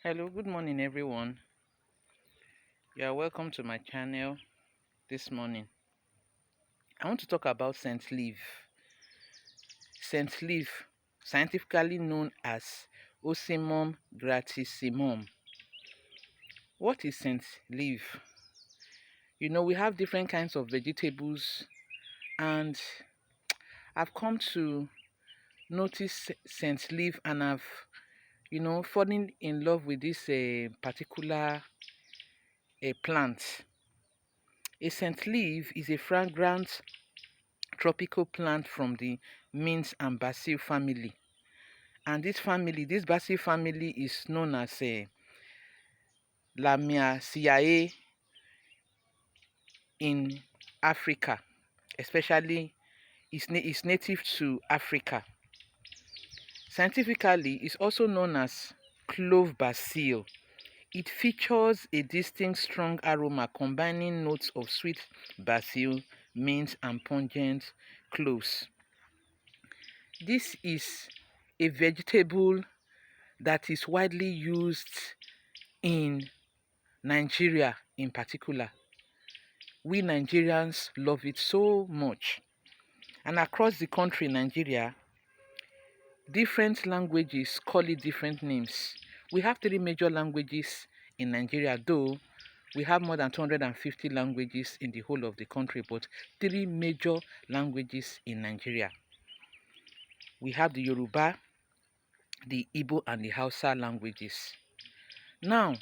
Hello, good morning everyone. You are welcome to my channel this morning. I want to talk about scent leaf. Scent leaf, scientifically known as Ocimum gratissimum. What is scent leaf? We have different kinds of vegetables, and I've come to notice scent leaf, and I've fallen in love with this particular plant. A scent leaf is a fragrant tropical plant from the mint and basil family. And this basil family is known as Lamiaceae in Africa, especially is native to Africa. Scientifically, it's also known as clove basil. It features a distinct strong aroma combining notes of sweet basil, mint, and pungent cloves. This is a vegetable that is widely used in Nigeria in particular. We Nigerians love it so much. And across the country, Nigeria, different languages call it different names. We have three major languages in Nigeria, though we have more than 250 languages in the whole of the country, but three major languages in Nigeria. We have the Yoruba, the Igbo, and the Hausa languages. Now,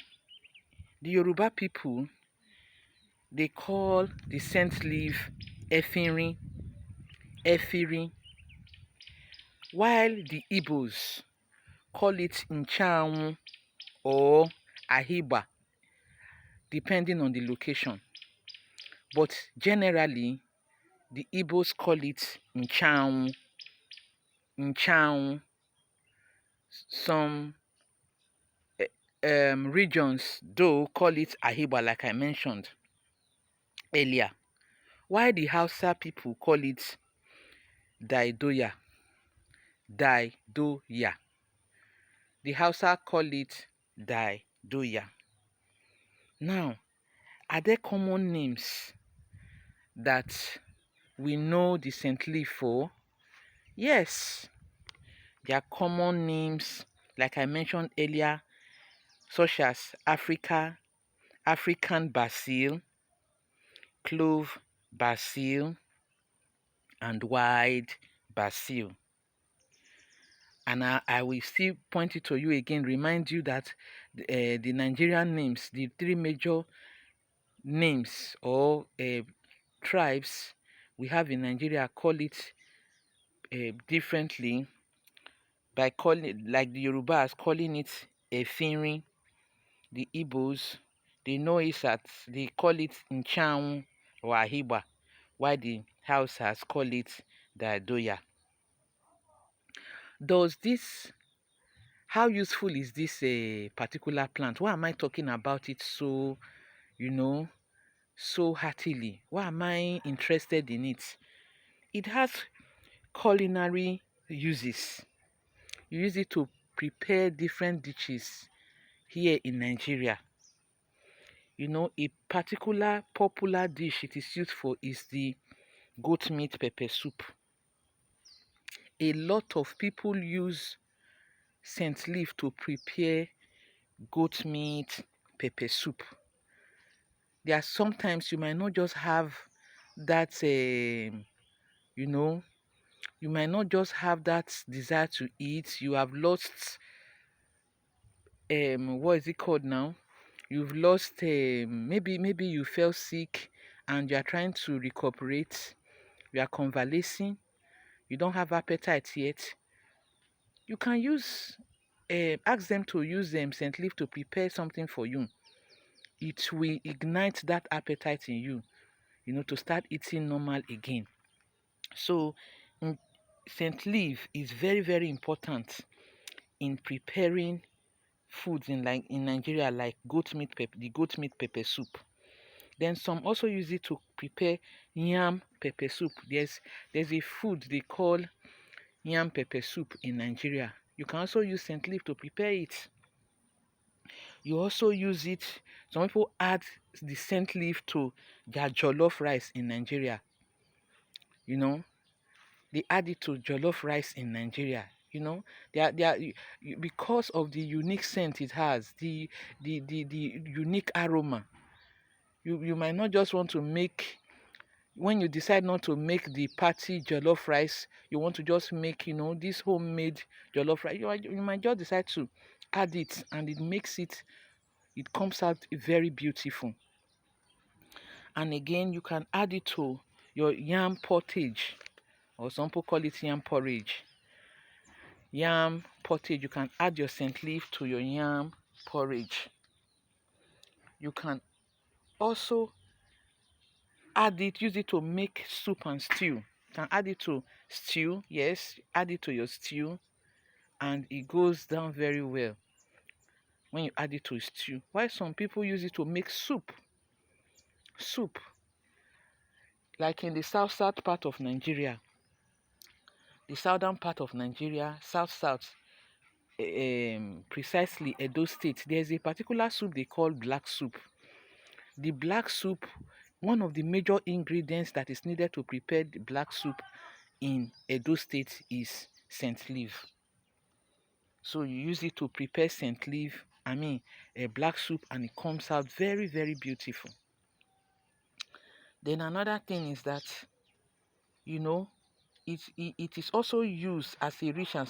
the Yoruba people, they call the scent leaf efinrin, while the Igbos call it nchanwu or ahiba, depending on the location. But generally, the Igbos call it nchanwu. Some regions, though, call it ahiba, like I mentioned earlier. While the Hausa people call it daidoya. The Hausa call it daidoya. Now, are there common names that we know the scent leaf for? Yes, there are common names, like I mentioned earlier, such as African basil, clove basil, and white basil. And I will still point it to you again, remind you that the Nigerian names, the three major names or tribes we have in Nigeria, call it differently by calling it, like the Yorubas calling it Efinrin. The Igbos, they know it as, they call it Nchanwu or Ahiba, while the Hausas call it Dadoya. Does this How useful is this particular plant? Why am I talking about it so, so heartily? Why am I interested in it? It has culinary uses. You use it to prepare different dishes here in Nigeria. A particular popular dish it is used for is the goat meat pepper soup. A lot of people use scent leaf to prepare goat meat pepper soup. There are sometimes you might not just have that, you might not just have that desire to eat. You have lost, what is it called now? You've lost, maybe you fell sick and you are trying to recuperate. You are convalescing. You don't have appetite yet. You can ask them to use scent leaf to prepare something for you. It will ignite that appetite in you, to start eating normal again. So, scent leaf is very, very important in preparing foods in Nigeria, like the goat meat pepper soup. Then some also use it to prepare yam pepper soup. There's a food they call yam pepper soup in Nigeria. You can also use scent leaf to prepare it. You also use it. Some people add the scent leaf to their jollof rice in Nigeria. You know, they add it to jollof rice in Nigeria. Because of the unique scent it has, the unique aroma. You might not just want to make, when you decide not to make the party jollof rice, you want to just make, this homemade jollof rice. You might just decide to add it, and it comes out very beautiful. And again, you can add it to your yam pottage, or some people call it yam porridge. Yam pottage, you can add your scent leaf to your yam porridge. You can also use it to make soup and stew. You can add it to stew, yes, add it to your stew, and it goes down very well when you add it to stew. Why some people use it to make soup, like in the south part of Nigeria, the southern part of Nigeria, south, precisely Edo State. There's a particular soup they call black soup. The black soup, one of the major ingredients that is needed to prepare the black soup in Edo State is scent leaf. So you use it to prepare scent leaf, a black soup, and it comes out very, very beautiful. Then another thing is that, it is also used as a rich and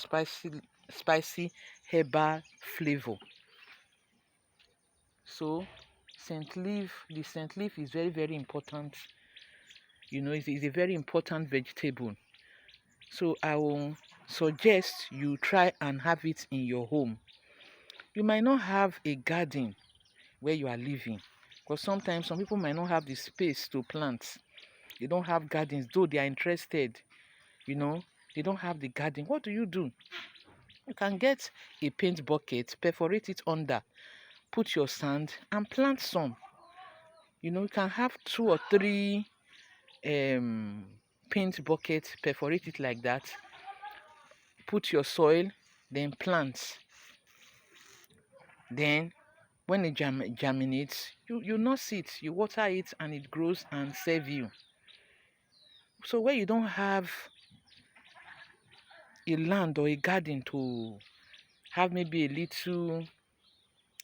spicy herbal flavor. So the scent leaf is very, very important. It's a very important vegetable. So I will suggest you try and have it in your home. You might not have a garden where you are living, because sometimes some people might not have the space to plant. They don't have gardens, though they are interested. They don't have the garden. What do? You can get a paint bucket, perforate it under, put your sand, and plant some. You can have 2 or 3 paint buckets, perforate it like that, put your soil, then plant. Then when it germinates, you nurse it, you water it, and it grows and serve you. So where you don't have a land or a garden to have maybe a little,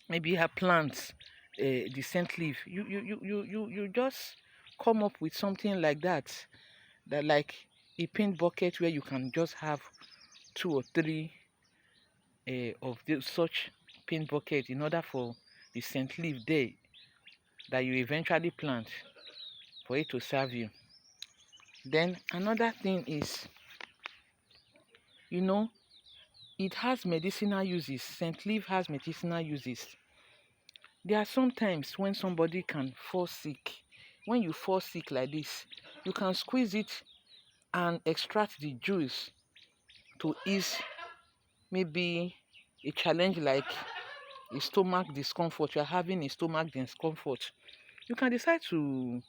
maybe you have plants, the scent leaf, you just come up with something like that, like a paint bucket where you can just have 2 or 3 of such paint bucket, in order for the scent leaf there that you eventually plant, for it to serve you. Then another thing is, it has medicinal uses. Scent leaf has medicinal uses. There are some times when somebody can fall sick. When you fall sick like this, you can squeeze it and extract the juice to ease maybe a challenge like a stomach discomfort. You are having a stomach discomfort. You can decide to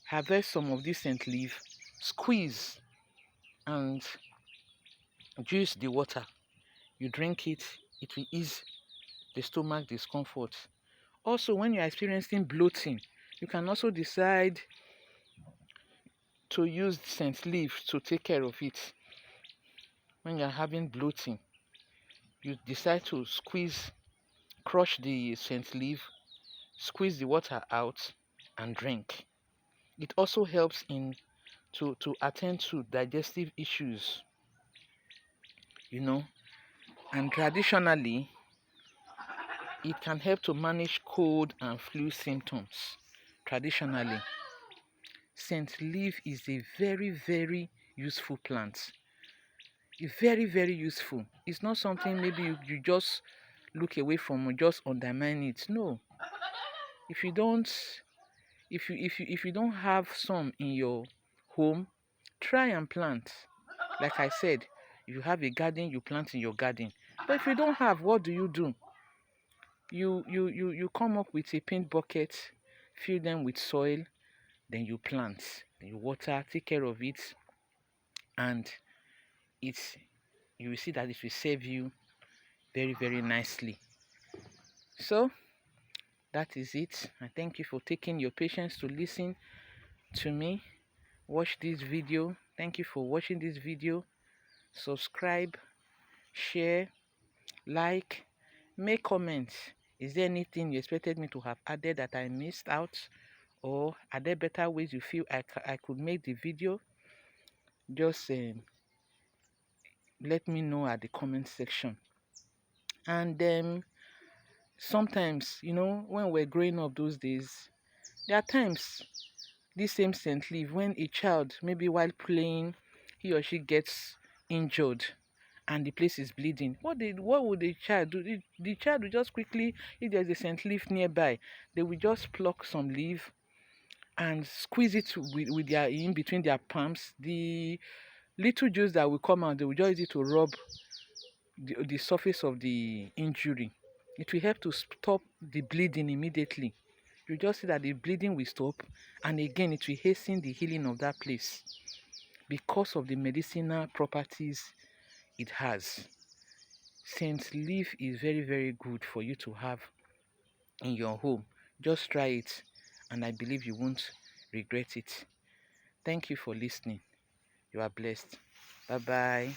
harvest some of this scent leaf, squeeze, and juice the water. You drink it, it will ease the stomach discomfort. Also, when you are experiencing bloating, you can also decide to use scent leaf to take care of it. When you are having bloating, you decide to crush the scent leaf, squeeze the water out, and drink. It also helps to attend to digestive issues, and traditionally, it can help to manage cold and flu symptoms. Traditionally, scent leaf is a very, very useful plant. It's very, very useful. It's not something maybe you just look away from or just undermine it. No. If you don't if you don't have some in your home, try and plant. Like I said, if you have a garden, you plant in your garden. But if you don't have, what do? You come up with a paint bucket, fill them with soil, then you plant, then you water, take care of it, and you will see that it will serve you very, very nicely. So that is it. I thank you for taking your patience to listen to me. Watch this video. Thank you for watching this video. Subscribe, share, like, make comments. Is there anything you expected me to have added that I missed out? Or are there better ways you feel I could make the video? Just let me know at the comment section. And sometimes, when we're growing up those days, there are times this same scent leaf, when a child, maybe while playing, he or she gets injured and the place is bleeding, what would the child do? The child will just quickly, if there's a scent leaf nearby, they will just pluck some leaf and squeeze it with their in between their palms. The little juice that will come out, they will just use it to rub the surface of the injury. It will help to stop the bleeding immediately. You just see that the bleeding will stop, and again it will hasten the healing of that place because of the medicinal properties it has. Scent leaf is very, very good for you to have in your home. Just try it, and I believe you won't regret it. Thank you for listening. You are blessed. Bye bye.